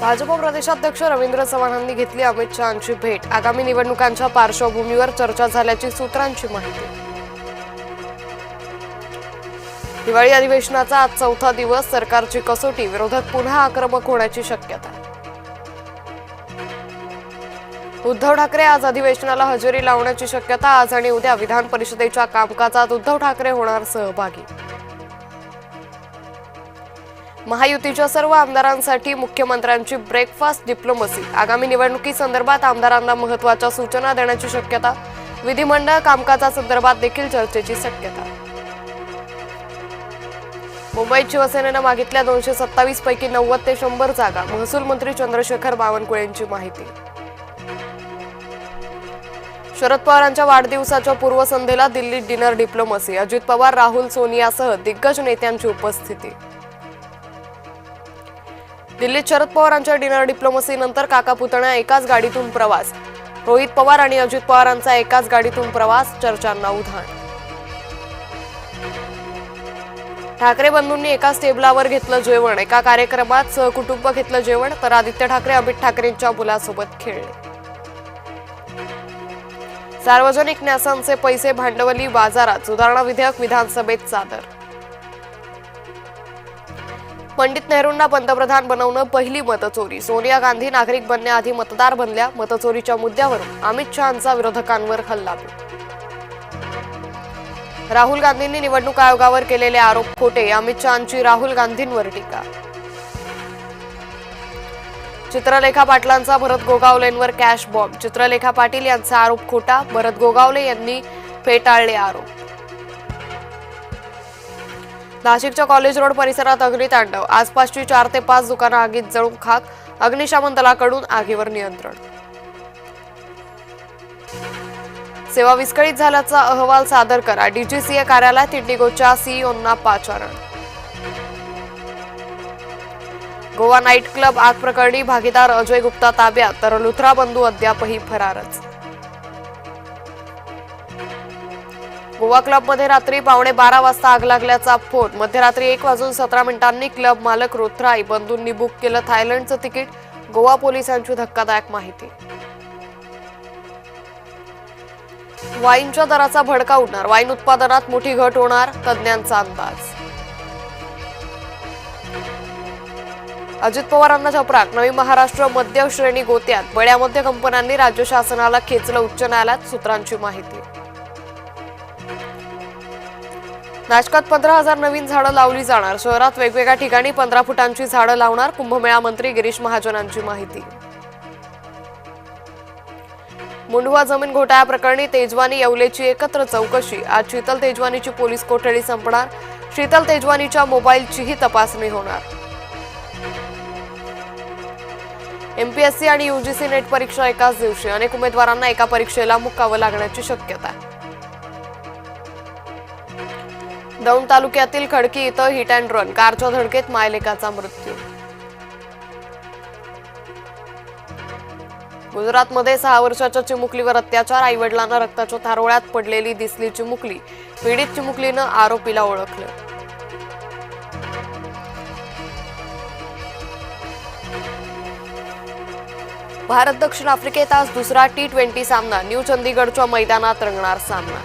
भाजप प्रदेशाध्यक्ष रवींद्र चव्हाणांनी घेतली अमित शहांची भेट। आगामी निवडणुकांच्या पार्श्वभूमीवर चर्चा झाल्याची सूत्रांची माहिती। दिवाळी अधिवेशनाचा आज चौथा दिवस, सरकारची कसोटी, विरोधक पुन्हा आक्रमक होण्याची शक्यता। उद्धव ठाकरे आज अधिवेशनाला हजेरी लावण्याची शक्यता। आज आणि उद्या विधान परिषदेच्या कामकाजात उद्धव ठाकरे होणार सहभागी। महायुतीच्या सर्व आमदारांसाठी मुख्यमंत्र्यांची ब्रेकफास्ट डिप्लोमसी। आगामी निवडणुकीसंदर्भात आमदारांना महत्त्वाच्या सूचना देण्याची शक्यता। विधिमंडळ कामकाजासंदर्भात देखील चर्चेची शक्यता। मुंबईत शिवसेनेनं मागितल्या 227 पैकी 90 ते 100 जागा। महसूल मंत्री चंद्रशेखर बावनकुळेंची माहिती। शरद पवारांच्या वाढदिवसाच्या पूर्वसंध्येला दिल्लीत डिनर डिप्लोमसी। अजित पवार, राहुल, सोनियासह दिग्गज नेत्यांची उपस्थिती। दिल्लीत शरद पवारांच्या डिनर डिप्लोमसीनंतर काका पुतण्या एकाच गाडीतून प्रवास। रोहित पवार आणि अजित पवारांचा एकाच गाडीतून प्रवास, चर्चांना उधाण। ठाकरे बंधूंनी एकाच टेबलावर घेतलं जेवण। एका कार्यक्रमात सहकुटुंब घेतलं जेवण, तर आदित्य ठाकरे अमित ठाकरेंच्या मुलासोबत खेळले। सार्वजनिक न्यासांचे पैसे भांडवली बाजारात, सुधारणा विधेयक विधानसभेत सादर। पंडित नेहरूंना पंतप्रधान बनवणं पहिली मतचोरी। सोनिया गांधी नागरिक बनण्याआधी मतदार बनल्या। मतचोरीच्या मुद्द्यावरून अमित शहांचा विरोधकांवर हल्लाबोल। राहुल गांधींनी निवडणूक आयोगावर केलेले आरोप खोटे। अमित शहांची राहुल गांधींवर टीका। चित्रलेखा पाटलांचा भरत गोगावलेंवर कॅश बॉम्ब। चित्रलेखा पाटील यांचा आरोप खोटा, भरत गोगावले यांनी फेटाळले आरोप। नाशिकच्या कॉलेज रोड परिसरात अग्नितांडव। आसपासची 4 ते 5 दुकानं आगीत जळून खाक। अग्निशमन दलाकडून आगीवर नियंत्रण। सेवा विस्कळीत झाल्याचा अहवाल सादर करा। डीजीसीए कार्यालयात इंडिगोच्या सीईओंना पाचारण। गोवा नाईट क्लब आग प्रकरणी भागीदार अजय गुप्ता ताब्यात, तर लुथरा बंधू अद्यापही फरारच। गोवा क्लबमध्ये रात्री 11:15 वाजता आग लागल्याचा फोन। मध्यरात्री 1:17 क्लब मालक रुथराई बंधूंनी बुक केलं थायलंडचं तिकीट। गोवा पोलिसांची धक्कादायक माहिती। वाईनच्या दराचा भडका उडणार। वाईन उत्पादनात मोठी घट होणार, तज्ज्ञांचा अंदाज। अजित पवारांना चपराक। नवी महाराष्ट्र मध्य श्रेणी गोत्यात। बड्या मध्य कंपन्यांनी राज्य शासनाला खेचलं उच्च न्यायालयात, सूत्रांची माहिती। नाशकात 15,000 नवीन झाडं लावली जाणार। शहरात वेगवेगळ्या ठिकाणी 15 फुटांची झाडं लावणार। कुंभमेळा मंत्री गिरीश महाजनांची माहिती। मुंढवा जमीन घोटाळ्या प्रकरणी तेजवानी येवलेची एकत्र चौकशी। आज शीतल तेजवानीची पोलीस कोठडी संपणार। शीतल तेजवानीच्या मोबाईलचीही तपासणी होणार। एमपीएससी आणि यूजीसी नेट परीक्षा एकाच दिवशी। अनेक उमेदवारांना एका परीक्षेला मुकावं लागण्याची शक्यता। दौंड तालुक्यातील खडकी इथं हिट अँड रन। कारच्या धडकेत मायलेकाचा मृत्यू। गुजरातमध्ये 6 वर्षाच्या चिमुकलीवर अत्याचार। आईवडिलांना रक्ताच्या थारोळ्यात पडलेली दिसली चिमुकली। पीडित चिमुकलीनं आरोपीला ओळखलं। भारत दक्षिण आफ्रिकेत आज दुसरा T20 सामना। न्यू चंदीगडच्या मैदानात रंगणार सामना।